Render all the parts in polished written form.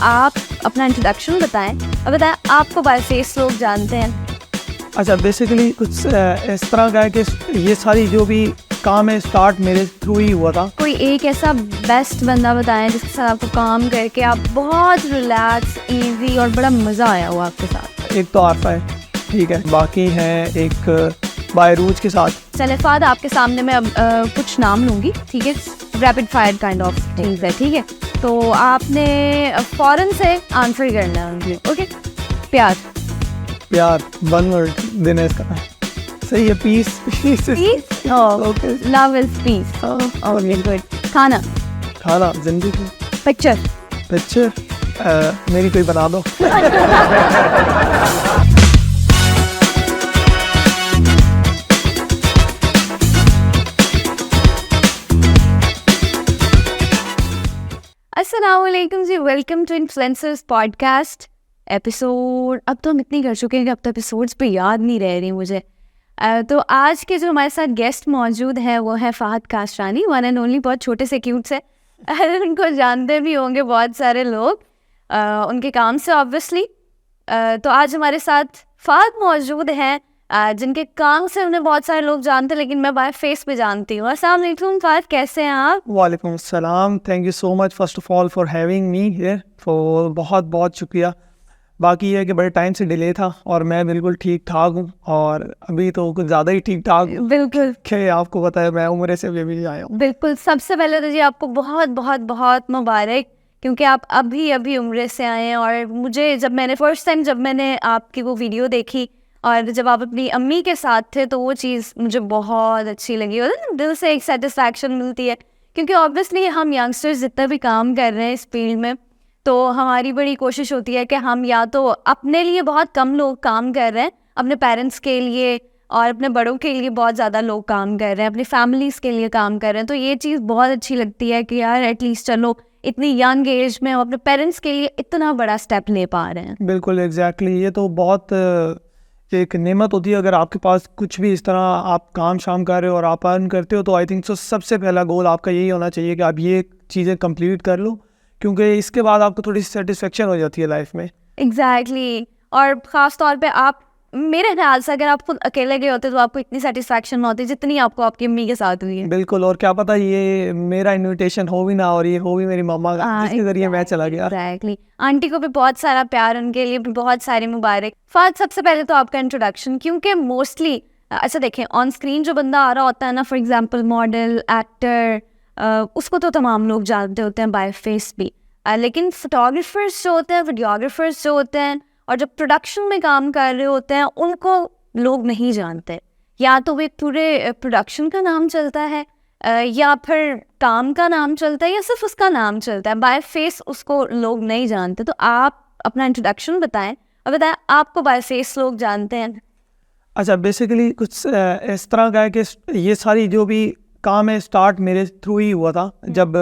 आप अपना इंट्रोडक्शन बताएं और बताएं आपको बाय फेस लोग जानते हैं। अच्छा, बेसिकली कुछ इस तरह का है कि ये सारी जो भी काम है स्टार्ट मेरे थ्रू ही हुआ था। कोई एक ऐसा बेस्ट बंदा बताएं जिसके साथ आपको काम करके आप बहुत रिलैक्स, इजी और बड़ा मज़ा आया हो आपके साथ। एक तो आरफा है, ठीक है, बाकी है एक बायरूज के साथ। चले फाद, आपके सामने मैं अब कुछ नाम लूँगी, ठीक है, rapid fire kind of things है, ठीक है, तो आपने फ़ौरन से आंसर करना है। ओके, प्यार, वन वर्ड देना इसका सही है, peace. Okay, love is peace. Okay, good. खाना, जिंदगी। पिक्चर, मेरी कोई बना दो। अस्सलामुअलैकुम ji, welcome to influencers podcast episode. अब तो हम इतनी कर चुके हैं कि अब तो एपिसोड्स पे याद नहीं रह रही मुझे। तो आज के जो हमारे साथ गेस्ट मौजूद है वो है फ़हद काशरानी, वन एंड ओनली, बहुत छोटे से क्यूट से। उनको जानते भी होंगे बहुत सारे लोग उनके काम से ऑब्वियसली। तो आज हमारे साथ फ़हद मौजूद हैं जिनके काम से उन्हें बहुत सारे लोग जानते हैं, लेकिन मैं बाय फेस पे जानती हूँ। अस्सलाम वालेकुम फ़हद, कैसे हैं आप? वालेकुम अस्सलाम, thank you so much first of all for having me here. तो बहुत बहुत शुक्रिया। बाकी ये है कि बड़े टाइम से डिले था और मैं बिल्कुल ठीक ठाक हूँ, और अभी तो कुछ ज़्यादा ही ठीक ठाक हूँ। बिल्कुल, क्या आपको पता है मैं उम्र से भी आया हूँ। बिल्कुल, सबसे पहले तो जी आपको बहुत बहुत बहुत मुबारक, क्योंकि आप अभी उम्र से आए हैं। और मुझे जब मैंने आपकी वो वीडियो देखी और जब आप अपनी अम्मी के साथ थे तो वो चीज़ मुझे बहुत अच्छी लगी, और दिल से एक सेटिस्फैक्शन मिलती है, क्योंकि ऑब्वियसली हम यंगस्टर्स जितना भी काम कर रहे हैं इस फील्ड में, तो हमारी बड़ी कोशिश होती है कि हम या तो अपने लिए बहुत कम लोग काम कर रहे हैं, अपने पेरेंट्स के लिए और अपने बड़ों के लिए बहुत ज़्यादा लोग काम कर रहे हैं, अपनी फैमिलीज़ के लिए काम कर रहे हैं। तो ये चीज़ बहुत अच्छी लगती है कि यार एटलीस्ट चलो इतनी यंग एज में हम अपने पेरेंट्स के लिए इतना बड़ा स्टेप ले पा रहे हैं। बिल्कुल एग्जैक्टली, ये तो बहुत एक नेमत होती है अगर आपके पास कुछ भी इस तरह आप काम शाम कर रहे हो और आप अर्न करते हो। तो आई थिंक सो सबसे पहला गोल आपका यही होना चाहिए कि आप ये चीज़ें कंप्लीट कर लो, क्योंकि इसके बाद आपको थोड़ी सेटिस्फेक्शन हो जाती है लाइफ में। एग्जैक्टली, और ख़ास तौर पे आप, मेरे ख्याल से अगर आप खुद अकेले गए होते तो आपको इतनी सेटिस्फैक्शन ना होती जितनी आपको आपकी अम्मी के साथ हुई है। बिल्कुल, और क्या पता ये मेरा इनविटेशन हो भी ना और ये हो भी मेरी मम्मा का, जिसके जरिए मैं चला गया। एग्जैक्टली, आंटी को भी बहुत सारा प्यार, उनके लिए भी बहुत सारी मुबारक। फ़हद, सबसे पहले तो आपका इंट्रोडक्शन, क्योंकि मोस्टली अच्छा देखें, ऑन स्क्रीन जो बंदा आ रहा होता है ना, फॉर एग्जांपल मॉडल, एक्टर, उसको तो तमाम लोग जानते होते हैं बाय फेस भी, लेकिन फोटोग्राफर्स जो होते हैं, वीडियोग्राफर्स जो होते हैं और जो प्रोडक्शन में काम कर रहे होते हैं, उनको लोग नहीं जानते। या तो वे पूरे प्रोडक्शन का नाम चलता है या फिर काम का नाम चलता है या सिर्फ उसका नाम चलता है, बाय फेस उसको लोग नहीं जानते। तो आप अपना इंट्रोडक्शन बताएं और बताएं आपको बाय फेस लोग जानते हैं। अच्छा, बेसिकली कुछ इस तरह का है कि ये सारी जो भी काम है स्टार्ट मेरे थ्रू ही हुआ था। जब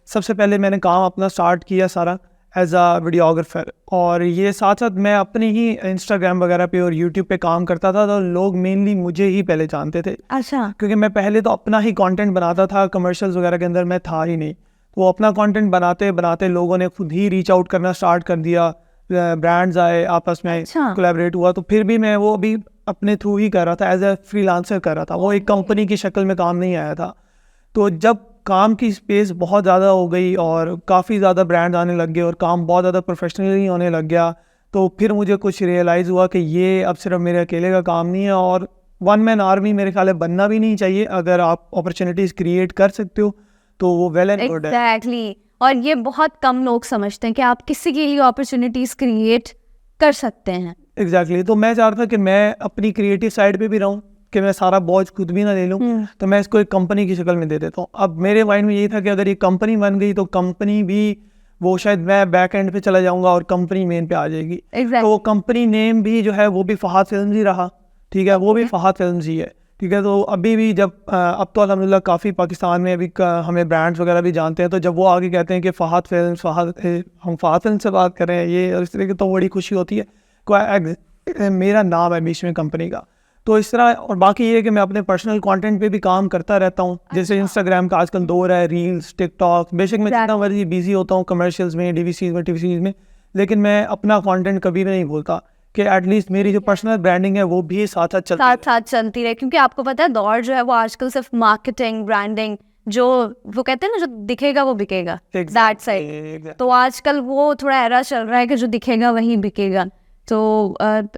सबसे पहले मैंने काम अपना स्टार्ट किया सारा एज अ वीडियोग्राफर, और ये साथ साथ मैं अपने ही इंस्टाग्राम वगैरह पे और यूट्यूब पे काम करता था, तो लोग मेनली मुझे ही पहले जानते थे। अच्छा, क्योंकि मैं पहले तो अपना ही कंटेंट बनाता था, कमर्शियल्स वगैरह के अंदर मैं था ही नहीं। तो वो अपना कंटेंट बनाते बनाते लोगों ने खुद ही रीच आउट करना स्टार्ट कर दिया, ब्रांड्स आए, आपस में कोलैबोरेट हुआ। तो फिर भी मैं वो अभी अपने थ्रू ही कर रहा था, एज ए फ्रीलांसर कर रहा था, वो एक कंपनी की शक्ल में काम नहीं आया था। तो जब काम की स्पेस बहुत ज़्यादा हो गई और काफ़ी ज़्यादा ब्रांड आने लग गए और काम बहुत ज़्यादा प्रोफेशनली होने लग गया, तो फिर मुझे कुछ रियलाइज़ हुआ कि ये अब सिर्फ मेरे अकेले का काम नहीं है, और वन मैन आर्मी मेरे ख्याल है बनना भी नहीं चाहिए। अगर आप अपॉर्चुनिटीज़ क्रिएट कर सकते हो तो वो वेल एंड गुड है। एग्जैक्टली, और ये बहुत कम लोग समझते हैं कि आप किसी के लिए अपॉर्चुनिटीज़ क्रिएट कर सकते हैं। एग्जैक्टली, तो मैं चाह रहा था कि मैं अपनी क्रिएटिव साइड पे भी रहूं, कि मैं सारा बोझ खुद भी ना ले लूं, तो मैं इसको एक कंपनी की शक्ल में दे देता हूँ। अब मेरे माइंड में यही था कि अगर ये कंपनी बन गई तो कंपनी भी वो शायद मैं बैक एंड पे चला जाऊंगा और कंपनी मेन पे आ जाएगी। तो वो कंपनी नेम भी जो है वो भी फ़हद फिल्म्स ही रहा, ठीक है, वो भी फ़हद फिल्म्स ही है, ठीक है। तो अभी भी जब अब तो अल्हम्दुलिल्लाह काफ़ी पाकिस्तान में अभी हमें ब्रांड्स वगैरह भी जानते हैं, तो जब वो आगे कहते हैं कि फ़हद फिल्म्स, हम फ़हद फिल्म से बात कर रहे हैं ये और इस तरह की, तो बड़ी खुशी होती है। मेरा नाम है बीच में कंपनी का। तो इस तरह, और बाकी ये है कि मैं अपने पर्सनल कंटेंट पे भी काम करता रहता हूँ। जैसे इंस्टाग्राम का आजकल दौर है, रील्स, टिकटॉक, बेशक मैं जितना मर्जी बिजी होता हूँ कमर्शियल्स में, डीवीसीज में, टीवीसीज में, लेकिन मैं अपना कंटेंट कभी भी नहीं भूलता कि एटलीस्ट मेरी जो पर्सनल ब्रांडिंग है वो भी साथ साथ चलती रहे। क्योंकि आपको पता है दौर जो है वो आजकल सिर्फ मार्केटिंग, ब्रांडिंग, जो वो कहते हैं ना, जो दिखेगा वो बिकेगा, दैट साइड। तो आजकल वो थोड़ा एरा चल रहा है कि जो दिखेगा वही बिकेगा। तो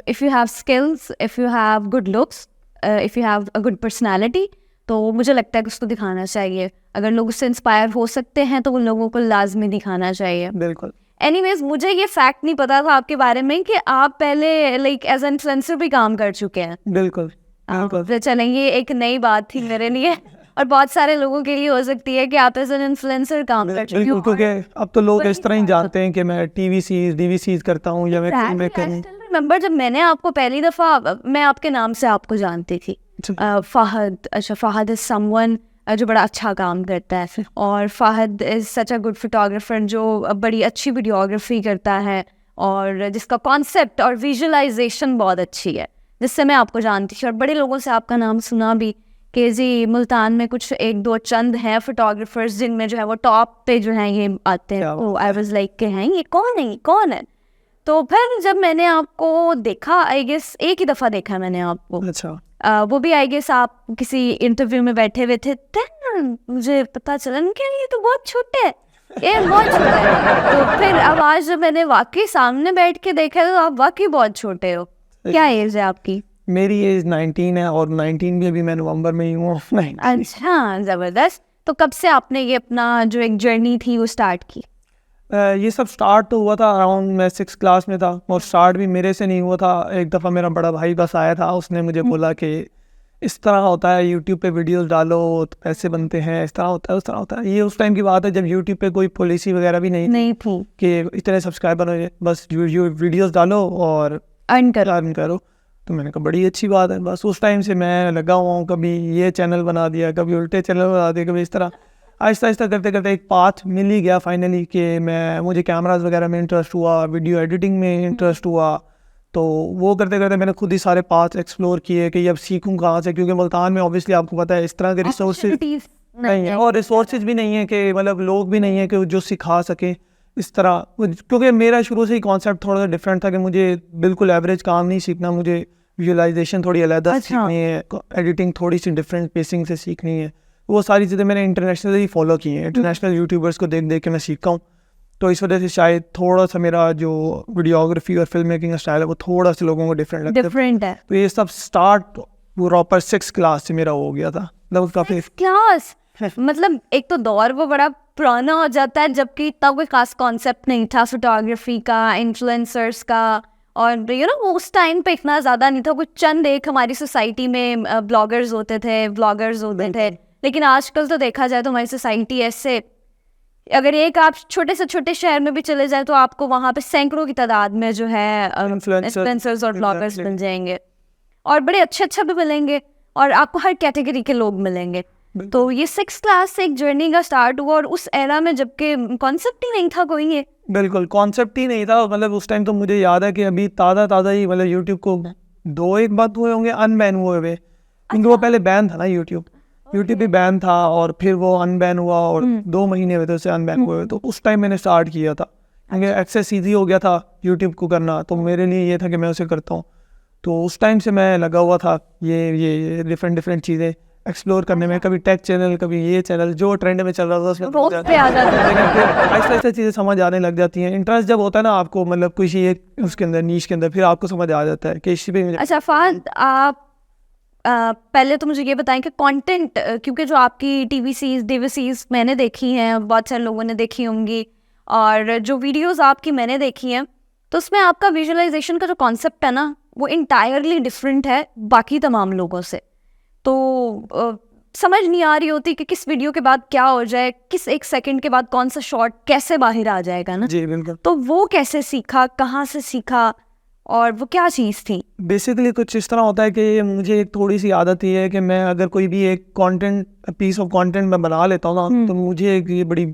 if you have skills, if you have good looks, if you have a good personality, तो मुझे लगता है कि उसको दिखाना चाहिए। अगर लोग उससे इंस्पायर हो सकते हैं तो उन लोगों को लाजमी दिखाना चाहिए। बिल्कुल। एनीवेज, मुझे ये फैक्ट नहीं पता था आपके बारे में कि आप पहले लाइक एज एन इन्फ्लुएंसर भी काम कर चुके हैं। बिल्कुल। तो चलें, ये एक नई बात थी मेरे लिए और बहुत सारे लोगों के लिए हो सकती है कि आप एज एन इन्फ्लुएंसर काम कर चुके हो। क्योंकि अब तो लोग इस तरह ही जानते हैं कि मैं टीवीसीज, डीवीसीज करता हूँ या मैं फिल्में करूँ। रिमेंबर जब मैंने आपको पहली दफ़ा, मैं आपके नाम से आपको जानती थी, फ़ाहद। अच्छा, फ़ाहद इज़ समवन जो बड़ा अच्छा काम करता है, और Fahadh is such a good photographer जो बड़ी अच्छी वीडियोग्राफी करता है और जिसका कॉन्सेप्ट और विजुअलाइजेशन बहुत अच्छी है, जिससे मैं आपको जानती थी। और बड़े लोगों से आपका नाम सुना भी कि जी मुल्तान में कुछ एक दो चंद हैं फोटोग्राफर्स जिनमें जो है वो टॉप पे जो हैं ये आते हैं। तो आई वाज लाइक के हैं ये कौन है, ये कौन है? तो फिर जब मैंने आपको देखा, आई गेस एक ही दफ़ा देखा मैंने आपको। अच्छा। वो भी आई गेस आप किसी इंटरव्यू में बैठे हुए थे, मुझे पता चला कि ये तो बहुत छोटे हैं, ये बहुत छोटे हैं। तो फिर अब आज जब मैंने वाकई सामने बैठ के देखा तो आप वाकई बहुत छोटे हो। क्या एज है आपकी? मेरी एज 19 है, और 19 भी अभी मैं नवंबर में ही हूँ। अच्छा, ज़बरदस्त। तो कब से आपने ये अपना जो एक जर्नी थी वो स्टार्ट की? ये सब स्टार्ट तो हुआ था अराउंड मैं 6th क्लास में था, और स्टार्ट भी मेरे से नहीं हुआ था। एक दफ़ा मेरा बड़ा भाई बस आया था, उसने मुझे बोला कि इस तरह होता है, यूट्यूब पे वीडियोस डालो तो पैसे बनते हैं, इस तरह होता है, उस तरह होता है। ये उस टाइम की बात है जब यूट्यूब पे कोई पॉलिसी वगैरह भी नहीं थी कि इतने सब्सक्राइबर हो, बस वीडियोस डालो और अर्न करो। तो मैंने कहा बड़ी अच्छी बात है। बस उस टाइम से मैं लगा हुआ हूँ, कभी ये चैनल बना दिया, कभी उल्टे चैनल बना दिया, कभी इस तरह आहिस्ता आहिस्ता करते करते एक पाथ मिल ही गया फाइनली कि मुझे कैमरास वगैरह में इंटरेस्ट हुआ, वीडियो एडिटिंग में इंटरेस्ट हुआ। तो वो करते करते मैंने खुद ही सारे पाथ एक्सप्लोर किए कि अब सीखूँ कहाँ से, क्योंकि मुल्तान में ऑब्वियसली आपको पता है इस तरह के रिसोर्सेज नहीं है, और रिसोर्सेज भी नहीं है कि मतलब लोग भी नहीं है कि जो सिखा सके इस तरह। क्योंकि मेरा शुरू से ही कॉन्सेप्ट थोड़ा सा डिफरेंट था कि मुझे बिल्कुल एवरेज काम नहीं सीखना, मुझे विजुअलाइजेशन थोड़ी अलग सीखनी है, एडिटिंग थोड़ी सी डिफरेंट पेसिंग से सीखनी है। वो सारी चीज़ें मैंने इंटरनेशनली फॉलो की हैं, इंटरनेशनल यूट्यूबर्स को देख देख के मैं सीखा हूँ। तो इस वजह से शायद थोड़ा सा मेरा जो वीडियोग्राफी और फिल्म मेकिंग का स्टाइल है वो थोड़ा सा लोगों को डिफरेंट है। तो ये सब स्टार्ट प्रॉपर 6th क्लास से मेरा हो गया था। मतलब काफ़ी क्लास मतलब एक तो दौर वो बड़ा पुराना हो जाता है, जबकि तब कोई खास कॉन्सेप्ट नहीं था फोटोग्राफी का, इन्फ्लुएंसर्स का, और यू नो उस टाइम पे इतना ज़्यादा नहीं था। कुछ चंद एक हमारी सोसाइटी में ब्लॉगर्स होते थे, व्लॉगर्स होते थे। लेकिन आजकल तो देखा जाए तो हमारी सोसाइटी ऐसे, अगर एक आप छोटे से छोटे शहर में भी चले जाए तो आपको वहाँ पे सैकड़ों की तादाद में जो है इन्फ्लुएंसर्स और ब्लॉगर्स मिल जाएंगे, और बड़े अच्छे भी मिलेंगे, और आपको हर कैटेगरी के लोग मिलेंगे। तो ये 6th क्लास से एक जर्नी का स्टार्ट हुआ, और उस एरा में जबकि कॉन्सेप्ट ही नहीं था कोई, ये बिल्कुल कॉन्सेप्ट ही नहीं था। मतलब उस टाइम तो मुझे याद है कि अभी ताज़ा ही मतलब यूट्यूब को 2-1 बात हुए होंगे अनबैन हुए हुए, क्योंकि वो पहले बैन था ना, यूट्यूब भी बैन था और फिर वो अनबैन हुआ, और 2 महीने हुए थे उसे अनबैन हुए। तो उस टाइम मैंने स्टार्ट किया था, क्योंकि एक्सेस ईजी हो गया था यूट्यूब को करना, तो मेरे लिए ये था कि मैं उसे करता हूँ। तो उस टाइम से मैं लगा हुआ था ये डिफरेंट चीज़ें एक्सप्लोर करने में, कभी टेक चैनल, कभी ये चैनल, जो ट्रेंड में चल रहा था उसमें ऐसा चीज़ें समझ आने लग जाती हैं। इंटरेस्ट जब होता है ना आपको, मतलब किसी एक उसके अंदर, नीश के अंदर, फिर आपको समझ आ जाता है कि इसी पे। अच्छा फ़ाहद, आप पहले तो मुझे ये बताएं कि कंटेंट, क्योंकि जो आपकी टीवीसीज डीवीसीज मैंने देखी हैं, बहुत सारे लोगों ने देखी होंगी, और जो वीडियोस आपकी मैंने देखी हैं, तो उसमें आपका विजुअलाइजेशन का जो कॉन्सेप्ट है ना वो इंटायरली डिफरेंट है बाकी तमाम लोगों से। तो समझ नहीं आ रही होती कि किस वीडियो के बाद क्या हो जाए, किस एक सेकंड के बाद कौन सा शॉट कैसे बाहर आ जाएगा ना। जी बिल्कुल। तो वो कैसे सीखा, कहाँ से सीखा, और वो क्या चीज़ थी? बेसिकली कुछ इस तरह होता है कि मुझे एक थोड़ी सी आदत ये है कि मैं अगर कोई भी एक पीस ऑफ कंटेंट मैं बना लेता हूँ ना, तो मुझे एक ये बड़ी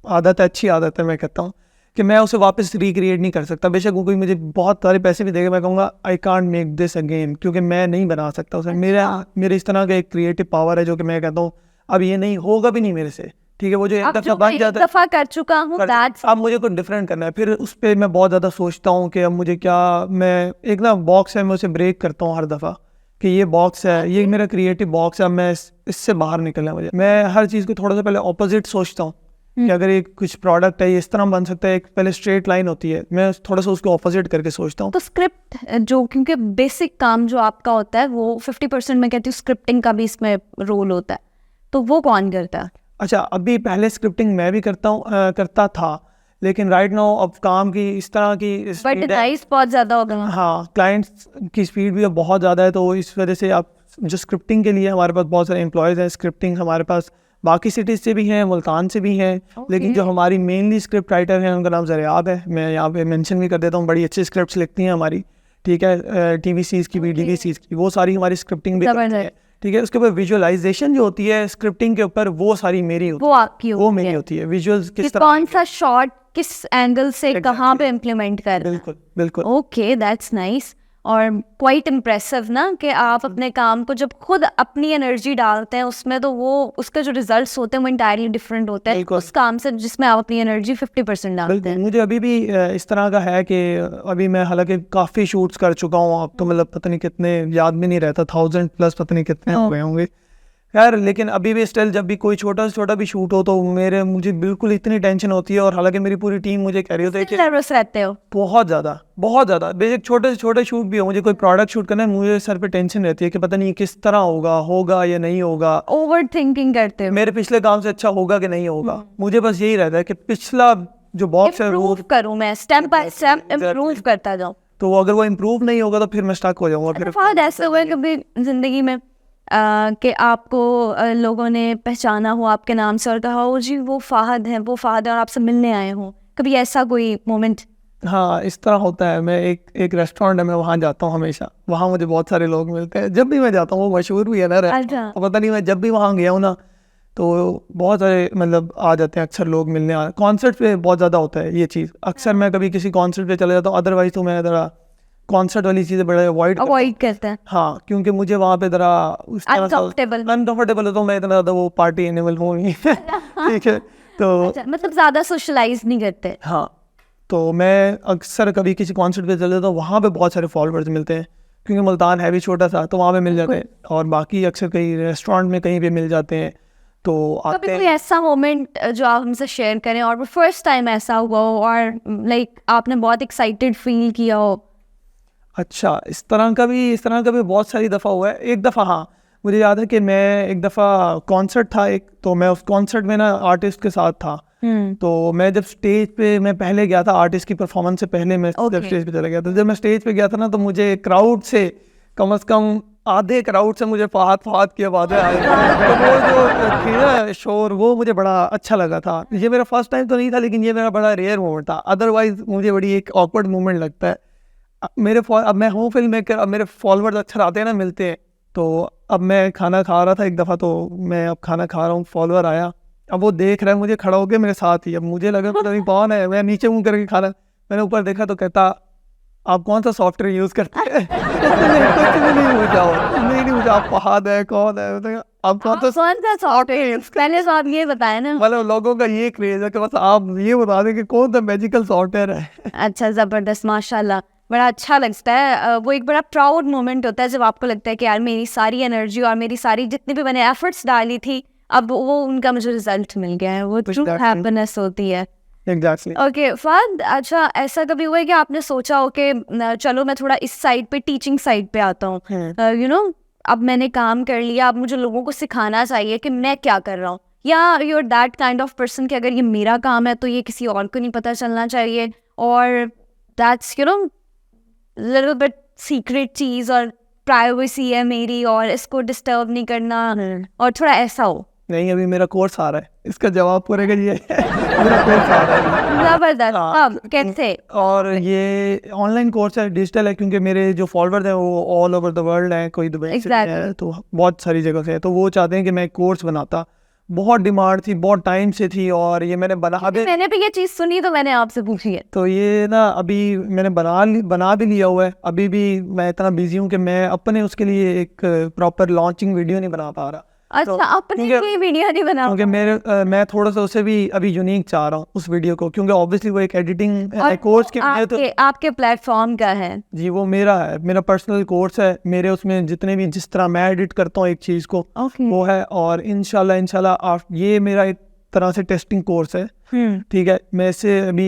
आदत है, अच्छी आदत है, मैं कहता हूँ कि मैं उसे वापस रिक्रिएट नहीं कर सकता। बेशक वो कोई मुझे बहुत सारे पैसे भी देगा, मैं कहूँगा I can't make this again, क्योंकि मैं नहीं बना सकता उसे। मेरे इस तरह का एक क्रिएटिव पावर है जो कि मैं कहता हूँ अब ये नहीं होगा भी नहीं मेरे से, ठीक है। वो जो एक दफ़ा बन जाता है, दफ़ा कर चुका हूँ, अब मुझे कुछ डिफरेंट करना है, फिर उस पर मैं बहुत ज़्यादा सोचता हूँ कि अब मुझे क्या, मैं एक ना बॉक्स है, मैं उसे ब्रेक करता हूँ हर दफ़ा कि ये बॉक्स है, ये मेरा क्रिएटिव बॉक्स है, मैं इससे बाहर निकलना है मुझे। मैं हर चीज़ को थोड़ा सा पहले ऑपोजिट सोचता हूँ कि अगर ये कुछ प्रोडक्ट है ये इस तरह बन सकता है, एक पहले स्ट्रेट लाइन होती है, मैं थोड़ा सा उसको ऑपोजिट करके सोचता हूँ। तो स्क्रिप्ट जो, क्योंकि बेसिक काम जो आपका होता है वो 50% मैं कहती हूँ स्क्रिप्टिंग का भी इसमें रोल होता है, तो वो कौन करता है? अच्छा, अभी पहले स्क्रिप्टिंग मैं भी करता था, लेकिन राइट नाउ अब काम की इस तरह की बट नाइस बहुत ज़्यादा होगा। हाँ, क्लाइंट्स की स्पीड भी अब बहुत ज़्यादा है, तो इस वजह से आप जो स्क्रिप्टिंग के लिए हमारे पास बहुत सारे एम्प्लॉयज़ हैं। स्क्रिप्टिंग हमारे पास बाकी सिटीज़ से भी हैं, मुल्तान से भी हैं, लेकिन जो हमारी मेनली स्क्रिप्ट राइटर हैं उनका नाम ज़रियाब है। मैं यहाँ पे मेंशन भी कर देता हूँ, बड़ी अच्छी स्क्रिप्ट्स लिखती हैं हमारी, ठीक है। TVCs की भी, DVCs की, वो सारी हमारी स्क्रिप्टिंग भी करती है, ठीक है। उसके बाद विजुअलाइजेशन जो होती है स्क्रिप्टिंग के ऊपर, वो सारी मेरी होती है, वो आपकी वो मेरी होती है। विजुअल्स किस तरह, कौन सा शॉट किस एंगल से कहाँ पे इम्प्लीमेंट कर, बिल्कुल बिल्कुल। ओके, दैट्स नाइस और क्वाइट इम्प्रेसिव ना कि आप अपने काम को जब खुद अपनी एनर्जी डालते हैं उसमें, तो वो उसके जो रिजल्ट्स होते हैं वो इंटायरली डिफरेंट होते हैं उस काम से जिसमें आप अपनी एनर्जी 50% डालते हैं। मुझे अभी भी इस तरह का है कि अभी मैं हालांकि काफ़ी शूट्स कर चुका हूँ, अब तो मतलब पता नहीं कितने, याद भी नहीं रहता, 1000+ पता नहीं कितने हो गए होंगे यार, लेकिन अभी भी स्टिल जब भी कोई छोटा से छोटा भी शूट हो तो मुझे बिल्कुल इतनी टेंशन होती है। और हालांकि मेरी पूरी टीम मुझे कह रही होती है कि नर्वस रहते हो बहुत ज़्यादा। बेशक छोटे से छोटे शूट भी हो, मुझे कोई प्रोडक्ट शूट करना है, मुझे सर पे टेंशन रहती है कि पता नहीं किस तरह होगा या नहीं होगा। ओवर थिंकिंग करते हो, मेरे पिछले काम से अच्छा होगा कि नहीं होगा। मुझे बस यही रहता है कि पिछला जो बॉक्स है वो करूँ, मैं स्टेप बाय स्टेप इम्प्रूव करता जाऊँ। तो अगर वो इम्प्रूव नहीं होगा तो फिर मैं स्टक हो जाऊँगा। फिर फहद ऐसा हुआ है कभी जिंदगी में कि आपको लोगों ने पहचाना हो आपके नाम से और कहा हो जी वो फहद है और आपसे मिलने आए हो, कभी ऐसा कोई मोमेंट? हाँ, इस तरह होता है। मैं एक रेस्टोरेंट है, मैं वहाँ जाता हूँ हमेशा, वहाँ मुझे बहुत सारे लोग मिलते हैं जब भी मैं जाता हूँ, वो मशहूर भी है ना रेस्टोरेंट, तो पता नहीं मैं जब भी वहाँ गया हूँ ना तो बहुत सारे मतलब आ जाते हैं अक्सर लोग मिलने। कॉन्सर्ट पे बहुत ज़्यादा होता है ये चीज़, अक्सर मैं कभी किसी कॉन्सर्ट पे चले जाता हूँ, अदरवाइज तो मैं ज़रा कॉन्सर्ट वाली चीज़ें बड़े अवॉइड करते हैं। हाँ, क्योंकि मुझे वहाँ पे ज़रा उस तरह अनकम्फर्टेबल होता हूँ, मैं इतना ज़्यादा वो पार्टी एनिमल हूँ नहीं ठीक है, तो मतलब ज़्यादा सोशलाइज नहीं करते। हाँ, तो मैं अक्सर कभी किसी कॉन्सर्ट पे चले जाता हूँ, वहाँ पे बहुत सारे फॉलोअर्स मिलते हैं, क्योंकि मुल्तान है भी छोटा सा, तो वहाँ पे मिल जाते हैं। और बाकी अक्सर कहीं रेस्टोरेंट में कहीं पे मिल जाते हैं, तो आते हैं। कोई ऐसा मोमेंट जो आप हमसे शेयर करें और वो फर्स्ट टाइम ऐसा हुआ हो और लाइक आपने बहुत एक्साइटेड फील किया हो? अच्छा, इस तरह का भी बहुत सारी दफ़ा हुआ है। एक दफ़ा हाँ, मुझे याद है कि मैं एक दफ़ा कॉन्सर्ट था एक, तो मैं उस कॉन्सर्ट में ना आर्टिस्ट के साथ था, तो मैं जब स्टेज पे मैं पहले गया था, आर्टिस्ट की परफॉर्मेंस से पहले मैं जब स्टेज पे चला गया था, जब मैं स्टेज पे गया था ना तो मुझे क्राउड से कम से कम आधे क्राउड से मुझे फहद की आवाज़ें आई, तो वो जो थी ना शोर, वो मुझे बड़ा अच्छा लगा था। ये मेरा फर्स्ट टाइम तो नहीं था, लेकिन ये मेरा बड़ा रेयर मोमेंट था। अदरवाइज मुझे बड़ी एक ऑकवर्ड मोमेंट लगता है। अब मैं हूँ फिल्म मेकर, अब मेरे फॉलोअर्स अक्सर आते हैं ना, मिलते हैं, तो अब मैं खाना खा रहा था एक दफ़ा, तो मैं अब खाना खा रहा हूँ, फॉलोअर आया, अब वो देख रहा है मुझे खड़ा होकर मेरे साथ ही, अब मुझे लगा पता नहीं कौन है, मैं नीचे मुँह करके खाना, मैंने ऊपर देखा तो कहता आप कौन सा सॉफ्टवेयर यूज़ करते हैं? नहीं मुझे आप फहद है कौन है, आप कौन सा सॉफ्टवेयर, पहले तो आप ये बताएं ना। मतलब लोगों का ये क्रेज है कि बस आप ये बता दें कि कौन सा मैजिकल सॉफ्टवेयर है। अच्छा, ज़बरदस्त, माशाल्लाह, बड़ा अच्छा लगता है। वो एक बड़ा प्राउड मोमेंट होता है जब आपको लगता है कि यार मेरी सारी एनर्जी और मेरी सारी जितनी भी मैंने एफर्ट्स डाली थी, अब वो उनका मुझे रिजल्ट मिल गया है, वो ट्रू हैप्पीनेस होती है। Exactly. ओके फहद, अच्छा ऐसा कभी हुआ है कि आपने सोचा हो कि चलो मैं थोड़ा इस साइड पे, टीचिंग साइड पे आता हूँ, यू नो अब मैंने काम कर लिया, अब मुझे लोगों को सिखाना चाहिए कि मैं क्या कर रहा हूँ, या you are that kind of person कि अगर ये मेरा काम है तो ये किसी और को नहीं पता चलना चाहिए, और that's you know little bit secret चीज़ और प्राइवेसी है मेरी और इसको डिस्टर्ब नहीं करना, और थोड़ा ऐसा हो? नहीं, अभी मेरा कोर्स आ रहा है, इसका जवाब पूरे का ये मेरा कोर्स आ रहा है। जबरदस्त, कैसे? और ये ऑनलाइन कोर्स है, डिजिटल है, क्योंकि मेरे जो फॉलोअर्स हैं वो ऑल ओवर द वर्ल्ड हैं, कोई दुबई से है, तो बहुत सारी जगह से है, तो वो चाहते हैं कि मैं कोर्स बनाता, बहुत डिमांड थी, बहुत टाइम से थी, और ये मैंने मैंने भी ये चीज़ सुनी तो मैंने आपसे पूछी है। तो ये ना अभी मैंने बना भी लिया हुआ है। अभी भी मैं इतना बिजी हूँ कि मैं अपने उसके लिए एक प्रॉपर लॉन्चिंग वीडियो नहीं बना पा रहा। अच्छा, अपने लिए वीडियो नहीं बना? क्योंकि मैं थोड़ा सा उसे भी अभी यूनिक चाह रहा हूँ उस वीडियो को, क्योंकि ऑब्वियसली वो एक एडिटिंग कोर्स के तो आपके प्लेटफॉर्म का है जी, वो मेरा है, मेरा पर्सनल कोर्स है। मेरे उसमें जितने भी जिस तरह मैं एडिट करता हूँ एक चीज़ को वो है, और इंशाल्लाह ये मेरा एक तरह से टेस्टिंग कोर्स है। ठीक है, मैं इससे अभी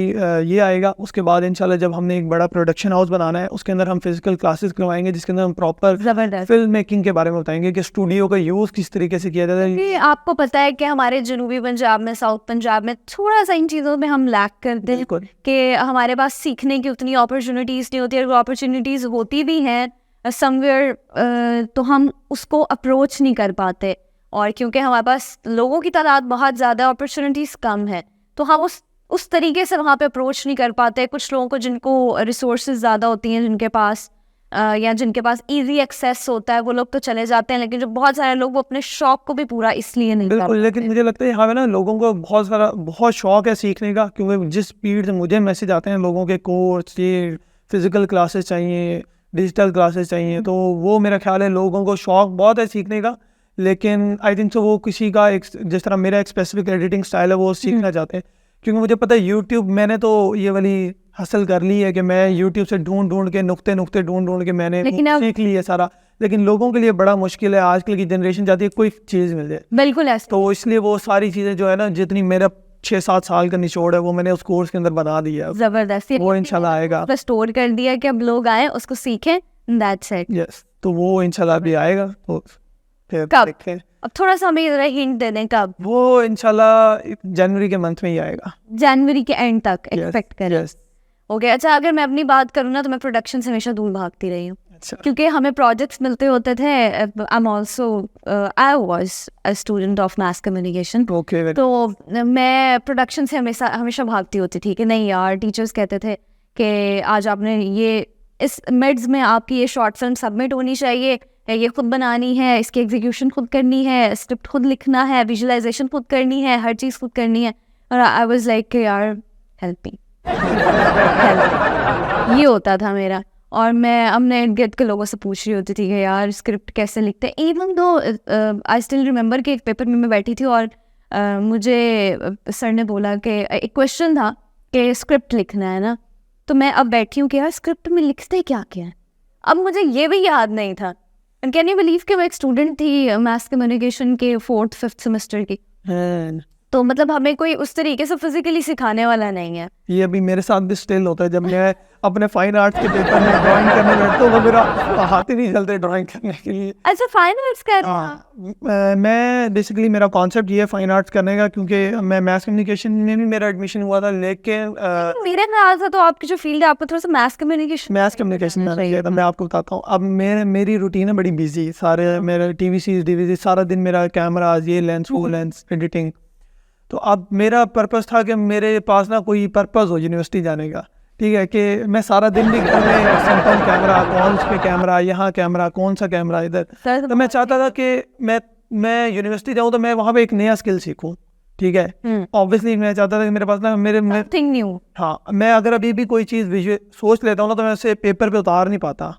ये आएगा, उसके बाद इंशाल्लाह जब हमने एक बड़ा प्रोडक्शन हाउस बनाना है उसके अंदर हम फिजिकल क्लासेस करवाएंगे, जिसके अंदर हम प्रॉपर फिल्म मेकिंग के बारे में बताएंगे कि स्टूडियो का यूज़ किस तरीके से किया जाता है। आपको पता है कि हमारे जनूबी पंजाब में, साउथ पंजाब में थोड़ा सा इन चीज़ों में हम लैक करते हैं कि हमारे पास सीखने की उतनी अपॉर्चुनिटीज़ नहीं होती, और वो अपॉर्चुनिटीज़ होती भी हैं समवेयर तो हम उसको अप्रोच नहीं कर पाते, और क्योंकि हमारे पास लोगों की तादाद बहुत ज़्यादा, अपॉर्चुनिटीज़ कम है, तो हम उस तरीके से वहाँ पे अप्रोच नहीं कर पाते। कुछ लोगों को जिनको रिसोर्सेज ज़्यादा होती हैं, जिनके पास या जिनके पास इजी एक्सेस होता है, वो लोग तो चले जाते हैं, लेकिन जो बहुत सारे लोग वो अपने शौक को भी पूरा इसलिए नहीं कर पाते। लेकिन मुझे लगता है यहाँ पे ना लोगों को बहुत शौक है सीखने का, क्योंकि जिस स्पीड से मुझे मैसेज आते हैं लोगों के कोर्स, ये फिजिकल क्लासेस चाहिए, डिजिटल क्लासेस चाहिए, तो वो मेरा ख्याल है लोगों को शौक बहुत है सीखने का। लेकिन आई थिंक सो वो किसी का जिस तरह मेरा एक स्पेसिफिक एडिटिंग स्टाइल है वो सीखना चाहते हैं, क्योंकि मुझे पता है यूट्यूब, मैंने तो ये वाली हासिल कर ली है कि मैं यूट्यूब से ढूंढ के नुक्ते ढूंढ के मैंने सीख ली है सारा। लेकिन लोगों के लिए बड़ा मुश्किल है, आजकल की जनरेशन चाहती है कोई चीज़ मिल जाए। बिल्कुल ऐसा। तो इसलिए वो सारी चीज़ें जो है ना, जितनी मेरा 6-7 साल का निचोड़ है वो मैंने उस कोर्स के अंदर बना दिया है। जबरदस्त, वो इंशाल्लाह आएगा, स्टोर कर दिया कि अब लोग आए उसको सीखें, दैट्स इट। यस, तो वो इंशाल्लाह भी आएगा। तो फिर देखते हैं, अब थोड़ा सा हमें जरा हिंट दे दें कब? वो इंशाल्लाह जनवरी के मंथ में ही आएगा, जनवरी के एंड तक एक्सपेक्ट करें। ओके, अच्छा, अगर मैं अपनी बात करूँ ना तो मैं प्रोडक्शन से हमेशा दूर भागती रही हूँ। अच्छा। क्योंकि हमें प्रोजेक्ट्स मिलते होते थे। I was a student of mass communication. तो मैं प्रोडक्शन से हमेशा भागती होती थी कि नहीं यार, टीचर्स कहते थे कि आज आपने ये इस मिड्स में आपकी ये शॉर्ट फिल्म सबमिट होनी चाहिए, ये खुद बनानी है, इसकी एग्जीक्यूशन खुद करनी है, स्क्रिप्ट खुद लिखना है, विजुअलाइजेशन खुद करनी है, हर चीज़ खुद करनी है। और आई वाज लाइक यार हेल्प मी ये होता था मेरा। और मैं अपने इर्द गिर्द के लोगों से पूछ रही होती थी कि यार स्क्रिप्ट कैसे लिखते हैं। Even though I still remember कि एक पेपर में मैं बैठी थी और मुझे सर ने बोला कि एक क्वेश्चन था कि स्क्रिप्ट लिखना है ना, तो मैं अब बैठी हूँ कि यार स्क्रिप्ट में लिखते क्या है। अब मुझे ये भी याद नहीं था। एंड कैन यू बिलीव कि मैं एक स्टूडेंट थी मास कम्युनिकेशन के 4th-5th सेमेस्टर की। तो मतलब हमें कोई उस तरीके से फिजिकली सिखाने वाला नहीं है। ये अभी मेरे साथ भी स्टिल होता है, जब मैं अपने फाइन आर्ट्स के पेपर में ड्राइंग करने बैठता हूँ तो मेरा हाथ ही नहीं चलते ड्राइंग करने के लिए। अच्छा, फाइन आर्ट्स कर रहे हैं? मैं बेसिकली मेरा कॉन्सेप्ट ये है फाइन आर्ट्स करने का, क्योंकि मैं मास कम्युनिकेशन में भी मेरा एडमिशन हुआ था, लेकिन मेरे ख्याल से तो आपकी जो फील्ड है आपको थोड़ा सा मास कम्युनिकेशन में किया था। मैं आपको बताता हूँ, अब मेरी रूटीन है बड़ी बिजी, सारे मेरा टीवी सीरीज डीवीडी, सारा दिन मेरा कैमराज, ये लेंस वो लेंस, एडिटिंग। तो अब मेरा पर्पस था कि मेरे पास ना कोई पर्पस हो यूनिवर्सिटी जाने का, ठीक है, कि मैं सारा दिन भी घर में सुनता हूँ कैमरा, कौन पे कैमरा, यहाँ कैमरा, कौन सा कैमरा इधर। तो मैं चाहता था कि मैं यूनिवर्सिटी जाऊँ तो मैं वहाँ पे एक नया स्किल सीखूँ, ठीक है। ऑब्वियसली मैं चाहता था कि मेरे पास ना समथिंग न्यू। हाँ, मैं अगर अभी भी कोई चीज़ सोच लेता हूँ ना तो मैं उसे पेपर पे उतार नहीं पाता।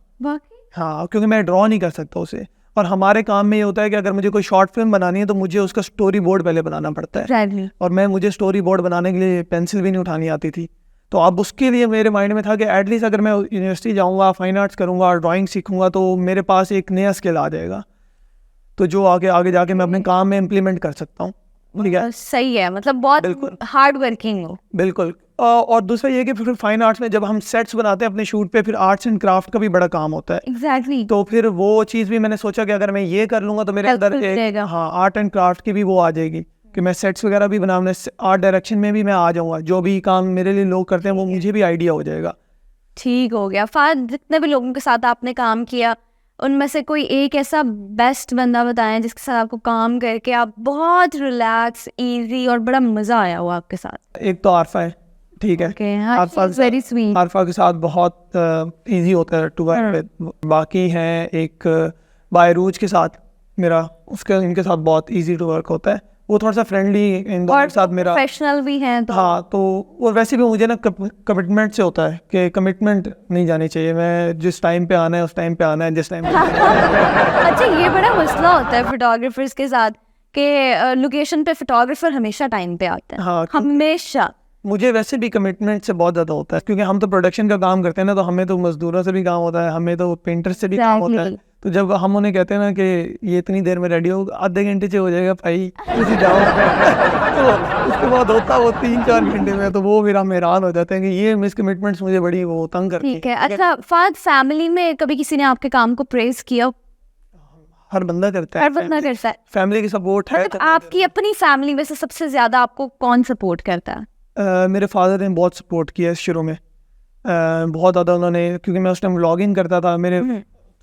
हाँ, क्योंकि मैं ड्रॉ नहीं कर सकता उसे। और हमारे काम में ये होता है कि अगर मुझे कोई शॉर्ट फिल्म बनानी है तो मुझे उसका स्टोरी बोर्ड पहले बनाना पड़ता है। और मुझे स्टोरी बोर्ड बनाने के लिए पेंसिल भी नहीं उठानी आती थी। तो अब उसके लिए मेरे माइंड में था कि एटलीस्ट अगर मैं यूनिवर्सिटी जाऊँगा, फाइन आर्ट्स करूँगा और ड्राइंग सीखूँगा तो मेरे पास एक नया स्किल आ जाएगा, तो जो आगे जाके मैं अपने काम में इम्प्लीमेंट कर सकता हूँ। ठीक है, सही है, मतलब बहुत हार्ड वर्किंग हो। बिल्कुल। और दूसरा ये कि फिर फाइन आर्ट्स में जब हम सेट्स बनाते हैं अपने शूट पे, फिर आर्ट्स एंड क्राफ्ट का भी बड़ा काम होता है। एग्जैक्टली। तो फिर वो चीज़ भी मैंने सोचा कि अगर मैं ये कर लूँगा तो मेरे अंदर एक आर्ट एंड क्राफ्ट की भी वो आ जाएगी कि मैं सेट्स वगैरह भी बनाने, आर्ट डायरेक्शन में भी मैं आ जाऊँगा। जो भी काम मेरे लिए लोग करते हैं वो मुझे भी आइडिया हो जाएगा। ठीक हो गया। फाद, जितने भी लोगों के साथ आपने काम किया उनमें से कोई एक ऐसा बेस्ट बंदा बताएं जिसके साथ आपको काम करके आप बहुत रिलैक्स, इजी और बड़ा मज़ा आया हो आपके साथ। एक तो आरफा है, ठीक है। Very sweet. आरफा के साथ बहुत इजी होता है टू वर्क विद। बाकी हैं एक बायरूज के साथ मेरा, इनके साथ बहुत इजी टू वर्क होता है। वो थोड़ा सा फ्रेंडली इन दोनों के साथ मेरा, प्रोफेशनल भी हैं तो हाँ, तो वो वैसे भी मुझे ना कमिटमेंट से होता है कि कमिटमेंट नहीं जानी चाहिए, मैं जिस टाइम पे आना है उस टाइम पे आना है, जिस टाइम अच्छा, ये बड़ा मसला होता है फोटोग्राफर्स के साथ कि लोकेशन पे फोटोग्राफर हमेशा टाइम पे आता है। हाँ, हमेशा। मुझे वैसे भी कमिटमेंट से बहुत ज़्यादा होता है, क्योंकि हम तो प्रोडक्शन का काम करते हैं ना, तो हमें तो मजदूरों से भी काम होता है, हमें तो पेंटर से भी काम होता है। तो जब हम उन्हें कहते हैं ना कि ये इतनी देर में रेडी हो, आधे घंटे से हो जाएगा भाई, उसी जाओ तो उसके बाद होता वो 3-4 घंटे में, तो वो मेरा हैरान हो जाते हैं कि ये मिस कमिटमेंट्स मुझे बड़ी वो तंग करती ठीक है। अच्छा फाद, फैमिली में कभी किसी ने आपके काम को प्रेज किया? हर बंदा करता है, हर बंदा करता है। फैमिली की सपोर्ट है। आपकी अपनी फैमिली में से सबसे ज्यादा आपको कौन सपोर्ट करता है? मेरे फादर ने बहुत सपोर्ट किया शुरू में, बहुत ज़्यादा उन्होंने, क्योंकि मैं उस टाइम व्लॉगिंग करता था। मेरे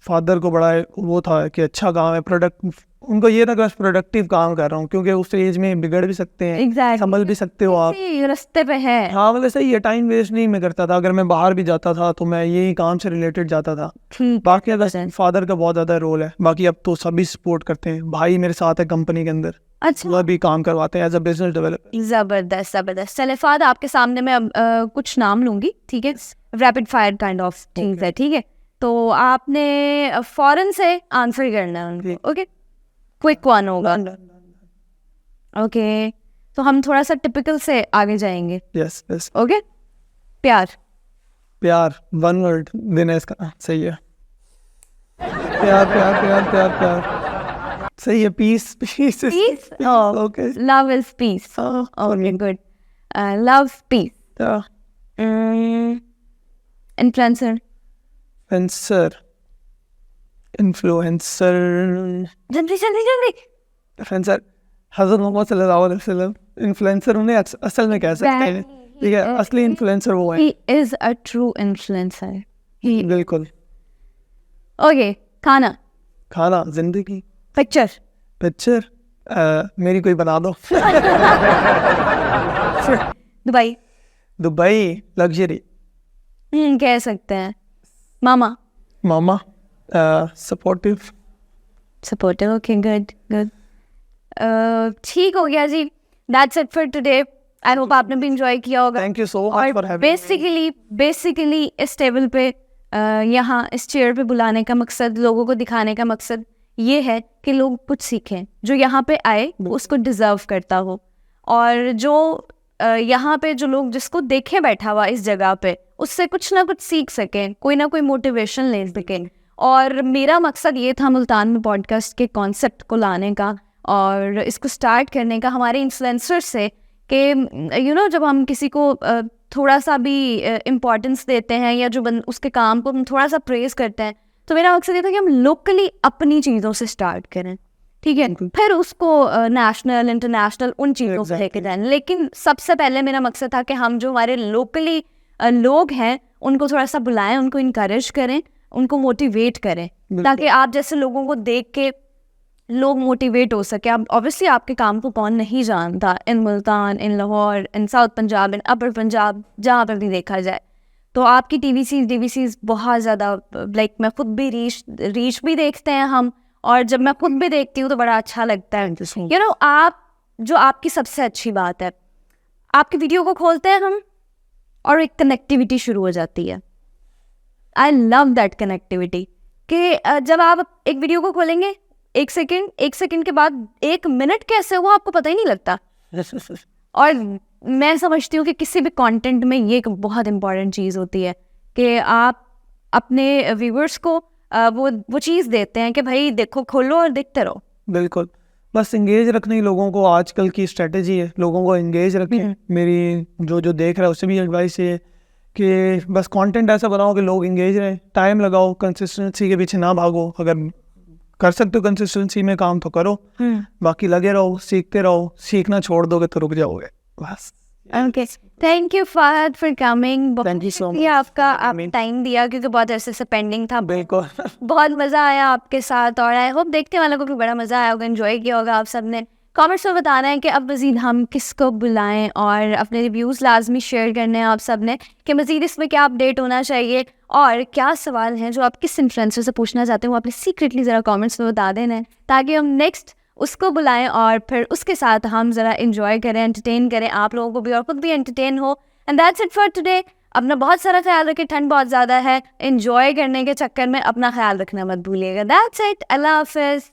फादर को बड़ा वो था कि अच्छा काम है, प्रोडक्ट, उनको ये था कि बस प्रोडक्टिव काम कर रहा हूँ, क्योंकि उस एज में बिगड़ भी सकते हैं, संभल भी सकते हो आप, रास्ते पे है। हाँ, मतलब सही है, टाइम वेस्ट नहीं मैं करता था। अगर मैं बाहर भी जाता था तो मैं यही काम से रिलेटेड जाता था। बाकी अगर फादर का बहुत ज़्यादा रोल है, बाकी अब तो सभी सपोर्ट करते हैं। भाई मेरे साथ है कंपनी के अंदर, अच्छा, वो भी काम करवाते हैं एज अ बिजनेस डेवलपर। जबरदस्त जबरदस्त। चले फाद, आपके सामने मैं कुछ नाम लूंगी, ठीक है, rapid fire kind of things है, ठीक है, तो आपने फौरन से आंसर करना है उनको, ओके? क्विक वन होगा, ओके? तो हम थोड़ा सा टिपिकल से आगे जाएंगे। Yes yes, okay. प्यार। प्यार, वन वर्ड देना इसका, सही है। प्यार प्यार प्यार प्यार प्यार, सही है। Peace peace peace, okay, love is peace, okay good, love peace. Influencer. Influencer, influencer, जल्दी जल्दी जल्दी। इन्फ्लुएंसर हज़रत मोहम्मद सल्लल्लाहु अलैहि वसल्लम इन्फ्लुएंसर उन्हें असल में कह सकते हैं, ठीक है, असली इन्फ्लुएंसर वो है। He is a true influencer. बिल्कुल। ओके, खाना। खाना, जिंदगी। पिक्चर। पिक्चर, मेरी कोई बना दो। दुबई। दुबई, लग्जरी। कह सकते हैं। मामा। मामा, supportive. Supportive, okay good good. ठीक हो गया ji, that's it for today. I hope आपने भी इंजॉय किया होगा। Thank you so much for having. Basically इस टेबल पे, यहाँ इस चेयर पे बुलाने का मकसद, लोगों को दिखाने का मकसद ये है कि लोग कुछ सीखें। जो यहाँ पे आए वो उसको डिज़र्व करता हो, और जो यहाँ पे जो लोग जिसको देखे बैठा हुआ इस जगह पे, उससे कुछ ना कुछ सीख सकें, कोई ना कोई मोटिवेशन ले सकें। और मेरा मकसद ये था मुल्तान में पॉडकास्ट के कॉन्सेप्ट को लाने का और इसको स्टार्ट करने का हमारे इन्फ्लुएंसर से, कि जब हम किसी को थोड़ा सा भी इम्पोर्टेंस देते हैं, या जो उसके काम को हम थोड़ा सा प्रेज करते हैं, तो मेरा मकसद ये था कि हम लोकली अपनी चीज़ों से स्टार्ट करें, ठीक है, फिर उसको नेशनल इंटरनेशनल उन चीज़ों से लेके जाएं। लेकिन सबसे पहले मेरा मकसद था कि हम जो हमारे लोकली लोग हैं उनको थोड़ा सा बुलाएं, उनको इनकरेज करें, उनको मोटिवेट करें, ताकि आप जैसे लोगों को देख के लोग मोटिवेट हो सके। अब ऑब्वियसली आपके काम को कौन नहीं जानता, इन मुल्तान, इन लाहौर, इन साउथ पंजाब, इन अपर पंजाब, जहाँ पर भी देखा जाए। तो आपकी DVCs बहुत ज़्यादा, लाइक मैं खुद भी रीच भी देखते हैं हम, और जब मैं खुद भी देखती हूँ तो बड़ा अच्छा लगता है। आप जो आपकी सबसे अच्छी बात है, आपकी वीडियो को खोलते हैं हम और एक कनेक्टिविटी शुरू हो जाती है। आई लव दैट कनेक्टिविटी, कि जब आप एक वीडियो को खोलेंगे, एक सेकंड के बाद 1 मिनट कैसे हुआ आपको पता ही नहीं लगता। और मैं समझती हूँ कि किसी भी कंटेंट में ये एक बहुत इंपॉर्टेंट चीज़ होती है कि आप अपने व्यूअर्स को वो चीज़ देते हैं कि भाई देखो, खोलो और देखते रहो। बिल्कुल, बस इंगेज रखने ही लोगों को आजकल की स्ट्रेटजी है, लोगों को इंगेज रखें। मेरी जो देख रहा है उससे भी एडवाइस है कि बस कंटेंट ऐसा बनाओ कि लोग इंगेज रहें, टाइम लगाओ, कंसिस्टेंसी के पीछे ना भागो। अगर कर सकते हो कंसिस्टेंसी में काम तो करो, बाकी लगे रहो, सीखते रहो। सीखना छोड़ दोगे तो रुक जाओगे, बस। Okay, thank you Fahad for coming. Thank you so much, आपने टाइम दिया, क्योंकि बहुत अरसे से पेंडिंग था। बिल्कुल। बहुत मज़ा आया आपके साथ, और आई होप देखने वालों को भी बड़ा मज़ा आया होगा, एंजॉय किया होगा आप सबने। कमेंट्स में बताना है कि अब मज़ीद हम किसको बुलाएं, और अपने रिव्यूज़ लाजमी शेयर करने हैं आप सब ने कि मज़ीद इसमें क्या अपडेट होना चाहिए, और क्या सवाल हैं जो आप किस इन्फ्लुएंसर से पूछना चाहते हैं, वो आपने सीक्रेटली ज़रा कमेंट्स में बता देना है, ताकि हम नेक्स्ट उसको बुलाएं और फिर उसके साथ हम ज़रा इंजॉय करें, एंटरटेन करें आप लोगों को भी और खुद भी एंटरटेन हो। And that's it for today. अपना बहुत सारा ख्याल रखें, ठंड बहुत ज़्यादा है, इंजॉय करने के चक्कर में अपना ख्याल रखना मत भूलिएगा। दैट्स इट, अल्लाह हाफिज़।